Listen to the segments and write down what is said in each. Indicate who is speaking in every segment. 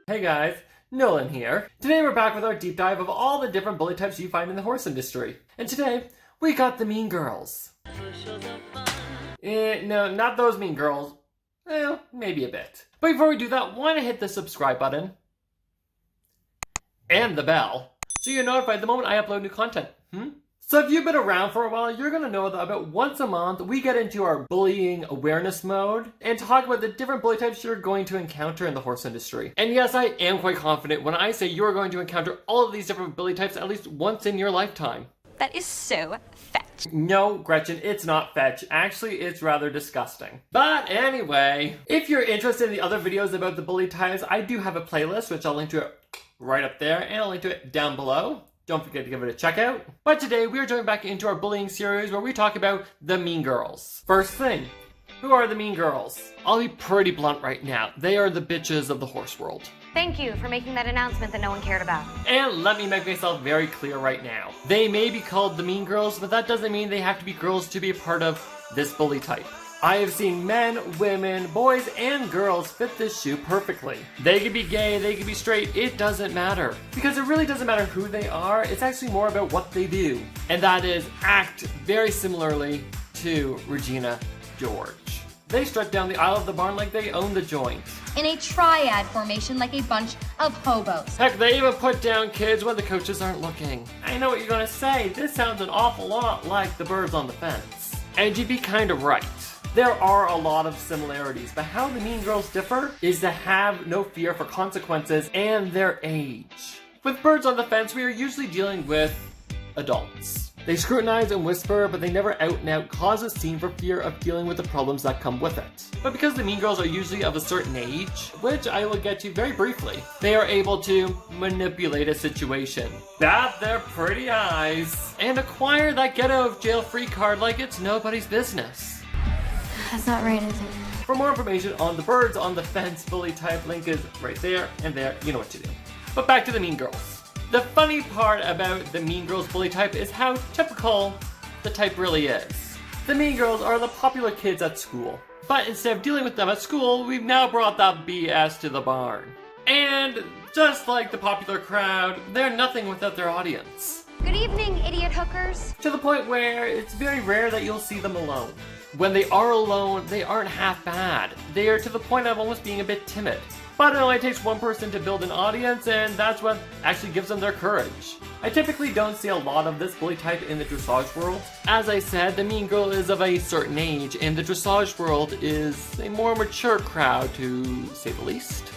Speaker 1: Hey guys, Nolan here. Today we're back with our deep dive of all the different bully types you find in the horse industry. And today, we got the mean girls. No, not those mean girls. Well, maybe a bit. But before we do that, why not hit the subscribe button and the bell so you're notified the moment I upload new content. So if you've been around for a while, you're going to know that about once a month, we get into our bullying awareness mode and talk about the different bully types you're going to encounter in the horse industry. And yes, I am quite confident when I say you're going to encounter all of these different bully types at least once in your lifetime.
Speaker 2: That is so fetch.
Speaker 1: No, Gretchen, it's not fetch. Actually, it's rather disgusting. But anyway, if you're interested in the other videos about the bully types, I do have a playlist, which I'll link to it right up there, and I'll link to it down below. Don't forget to give it a check out. But today, we are jumping back into our bullying series where we talk about the mean girls. First thing, who are the mean girls? I'll be pretty blunt right now. They are the bitches of the horse world.
Speaker 2: Thank you for making that announcement that no one cared about.
Speaker 1: And let me make myself very clear right now. They may be called the mean girls, but that doesn't mean they have to be girls to be a part of this bully type. I have seen men, women, boys, and girls fit this shoe perfectly. They could be gay, they could be straight, it doesn't matter. Because it really doesn't matter who they are, it's actually more about what they do. And that is act very similarly to Regina George. They strut down the aisle of the barn like they own the joint.
Speaker 3: In a triad formation like a bunch of hobos.
Speaker 1: Heck, they even put down kids when the coaches aren't looking. I know what you're gonna say, this sounds an awful lot like the birds on the fence. And you'd be kind of right. There are a lot of similarities, but how the mean girls differ is to have no fear for consequences and their age. With birds on the fence, we are usually dealing with adults. They scrutinize and whisper, but they never out and out cause a scene for fear of dealing with the problems that come with it. But because the mean girls are usually of a certain age, which I will get to very briefly, they are able to manipulate a situation, bat their pretty eyes, and acquire that get out of jail free card like it's nobody's business.
Speaker 3: That's not right, is it?
Speaker 1: For more information on the birds on the fence bully type, link is right there and there, you know what to do. But back to the mean girls. The funny part about the mean girls bully type is how typical the type really is. The mean girls are the popular kids at school. But instead of dealing with them at school, we've now brought that BS to the barn. And just like the popular crowd, they're nothing without their audience.
Speaker 2: Good evening, idiot hookers.
Speaker 1: To the point where it's very rare that you'll see them alone. When they are alone, they aren't half bad. They are to the point of almost being a bit timid. But it only takes one person to build an audience, and that's what actually gives them their courage. I typically don't see a lot of this bully type in the dressage world. As I said, the mean girl is of a certain age, and the dressage world is a more mature crowd, to say the least.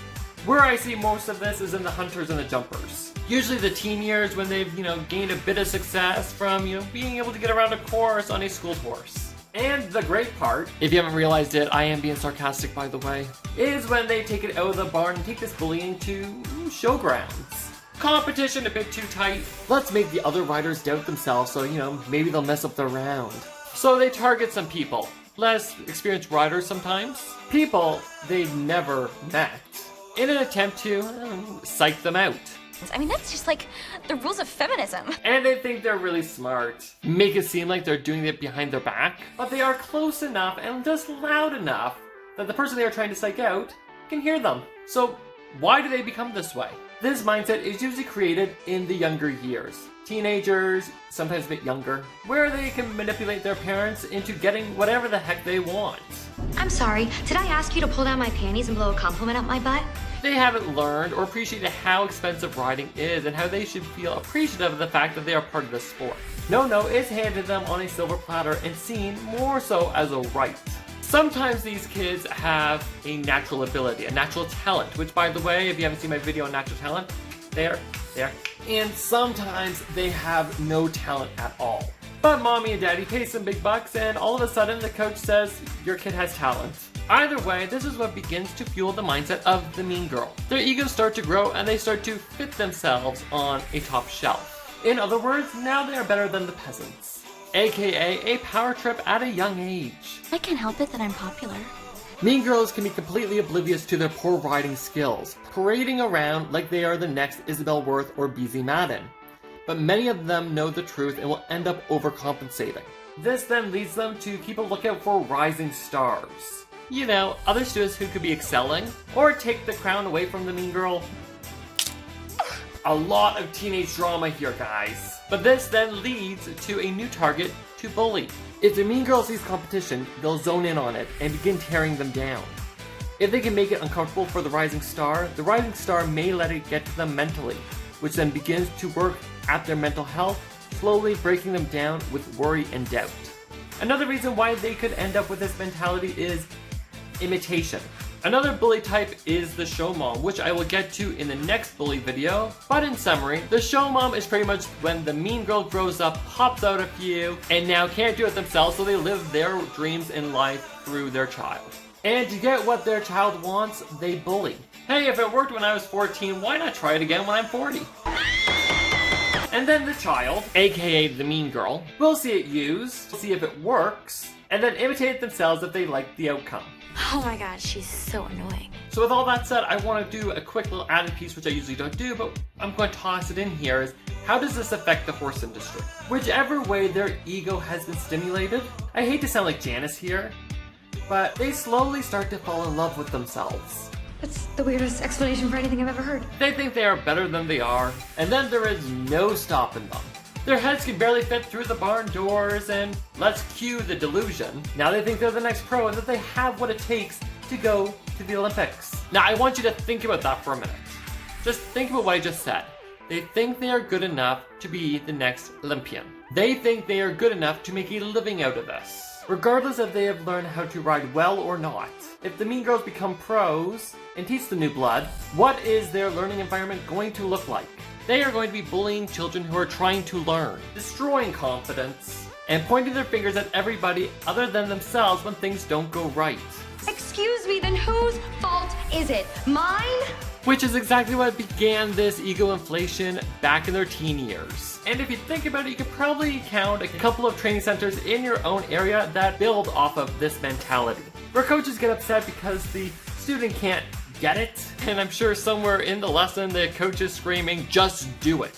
Speaker 1: Where I see most of this is in the hunters and the jumpers. Usually the teen years when they've, gained a bit of success from, being able to get around a course on a schooled horse. And the great part, if you haven't realized it, I am being sarcastic by the way, is when they take it out of the barn and take this bullying to showgrounds. Competition a bit too tight. Let's make the other riders doubt themselves so, maybe they'll mess up their round. So they target some people, less experienced riders sometimes, people they've never met, in an attempt to psych them out.
Speaker 2: I mean, that's just like the rules of feminism.
Speaker 1: And they think they're really smart. Make it seem like they're doing it behind their back, but they are close enough and just loud enough that the person they are trying to psych out can hear them. So why do they become this way? This mindset is usually created in the younger years. Teenagers, sometimes a bit younger, where they can manipulate their parents into getting whatever the heck they want.
Speaker 3: I'm sorry, did I ask you to pull down my panties and blow a compliment up my butt?
Speaker 1: They haven't learned or appreciated how expensive riding is and how they should feel appreciative of the fact that they are part of the sport. No, it's handed them on a silver platter and seen more so as a right. Sometimes these kids have a natural ability, a natural talent, which by the way, if you haven't seen my video on natural talent, there. And sometimes they have no talent at all. But mommy and daddy pay some big bucks and all of a sudden the coach says, your kid has talent. Either way, this is what begins to fuel the mindset of the mean girl. Their egos start to grow and they start to fit themselves on a top shelf. In other words, now they are better than the peasants. AKA a power trip at a young age.
Speaker 3: I can't help it that I'm popular.
Speaker 1: Mean girls can be completely oblivious to their poor riding skills, parading around like they are the next Isabel Worth or BZ Madden. But many of them know the truth and will end up overcompensating. This then leads them to keep a lookout for rising stars. you know, other students who could be excelling, or take the crown away from the mean girl. A lot of teenage drama here, guys. But this then leads to a new target to bully. If the mean girl sees competition, they'll zone in on it and begin tearing them down. If they can make it uncomfortable for the rising star may let it get to them mentally, which then begins to work at their mental health, slowly breaking them down with worry and doubt. Another reason why they could end up with this mentality is imitation. Another bully type is the show mom, which I will get to in the next bully video. But in summary, the show mom is pretty much when the mean girl grows up, pops out a few, and now can't do it themselves, so they live their dreams in life through their child. And to get what their child wants, they bully. Hey, if it worked when I was 14, why not try it again when I'm 40? And then the child, aka the mean girl, will see it used, see if it works, and then imitate it themselves if they like the outcome.
Speaker 2: Oh my god, she's so annoying.
Speaker 1: So with all that said, I want to do a quick little added piece, which I usually don't do, but I'm going to toss it in here, is how does this affect the horse industry? Whichever way their ego has been stimulated, I hate to sound like Janice here, but they slowly start to fall in love with themselves.
Speaker 3: That's the weirdest explanation for anything I've ever heard.
Speaker 1: They think they are better than they are, and then there is no stopping them. Their heads can barely fit through the barn doors, and let's cue the delusion. Now they think they're the next pro and that they have what it takes to go to the Olympics. Now I want you to think about that for a minute. Just think about what I just said. They think they are good enough to be the next Olympian. They think they are good enough to make a living out of this, regardless if they have learned how to ride well or not. If the mean girls become pros and teach the new blood, what is their learning environment going to look like? They are going to be bullying children who are trying to learn, destroying confidence, and pointing their fingers at everybody other than themselves when things don't go right.
Speaker 3: Excuse me, then whose fault is it? Mine?
Speaker 1: Which is exactly what began this ego inflation back in their teen years. And if you think about it, you could probably count a couple of training centers in your own area that build off of this mentality, where coaches get upset because the student can't get it, and I'm sure somewhere in the lesson the coach is screaming, just do it.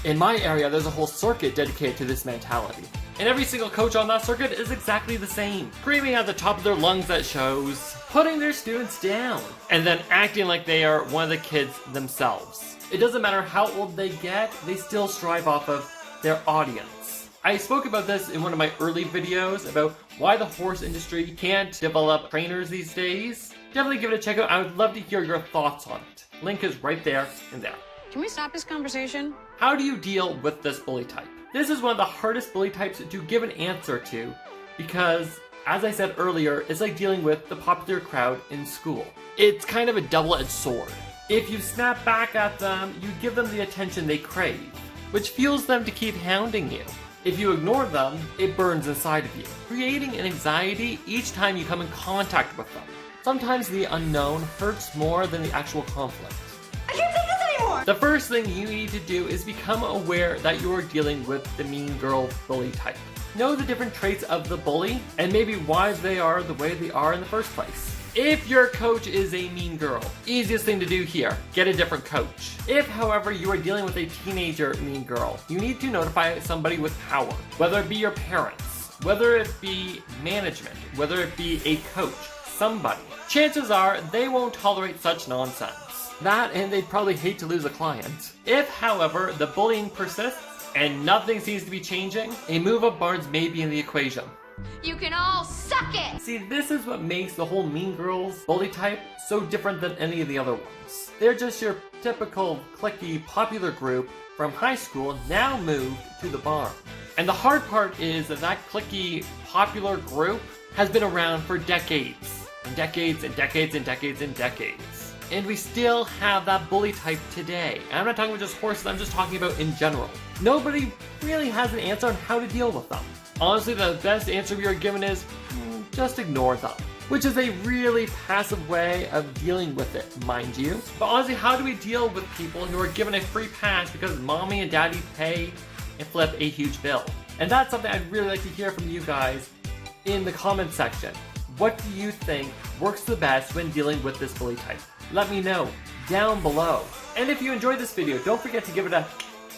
Speaker 1: In my area, there's a whole circuit dedicated to this mentality, and every single coach on that circuit is exactly the same, screaming at the top of their lungs at shows, putting their students down, and then acting like they are one of the kids themselves. It doesn't matter how old they get, they still strive off of their audience. I spoke about this in one of my early videos about why the horse industry can't develop trainers these days. Definitely give it a check out. I would love to hear your thoughts on it. Link is right there and there.
Speaker 4: Can we stop this conversation?
Speaker 1: How do you deal with this bully type? This is one of the hardest bully types to give an answer to because, as I said earlier, it's like dealing with the popular crowd in school. It's kind of a double-edged sword. If you snap back at them, you give them the attention they crave, which fuels them to keep hounding you. If you ignore them, it burns inside of you, creating an anxiety each time you come in contact with them. Sometimes the unknown hurts more than the actual conflict.
Speaker 3: I can't take this anymore!
Speaker 1: The first thing you need to do is become aware that you are dealing with the mean girl bully type. Know the different traits of the bully, and maybe why they are the way they are in the first place. If your coach is a mean girl, easiest thing to do here, get a different coach. If, however, you are dealing with a teenager mean girl, you need to notify somebody with power, whether it be your parents, whether it be management, whether it be a coach, somebody. Chances are they won't tolerate such nonsense. That, and they'd probably hate to lose a client. If, however, the bullying persists and nothing seems to be changing, a move of Barnes may be in the equation.
Speaker 2: You can all suck it!
Speaker 1: See, this is what makes the whole mean girls bully type so different than any of the other ones. They're just your typical cliquey popular group from high school now moved to the barn. And the hard part is that that cliquey popular group has been around for decades. And decades and decades and decades and decades. And we still have that bully type today. And I'm not talking about just horses, I'm just talking about in general. Nobody really has an answer on how to deal with them. Honestly, the best answer we are given is, just ignore them. Which is a really passive way of dealing with it, mind you. But honestly, how do we deal with people who are given a free pass because mommy and daddy pay and flip a huge bill? And that's something I'd really like to hear from you guys in the comments section. What do you think works the best when dealing with this bully type? Let me know down below. And if you enjoyed this video, don't forget to give it a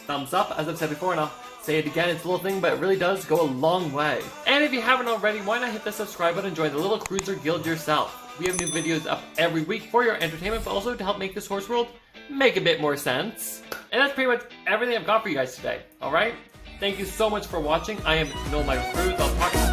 Speaker 1: thumbs up, as I've said before, and I'll Say it again, it's a little thing, but it really does go a long way. And if you haven't already, why not hit the subscribe button and join the Little Cruiser Guild yourself. We have new videos up every week for your entertainment, but also to help make this horse world make a bit more sense. And that's pretty much everything I've got for you guys today, alright? Thank you so much for watching. I am Nolan M Cruz. I'll talk to you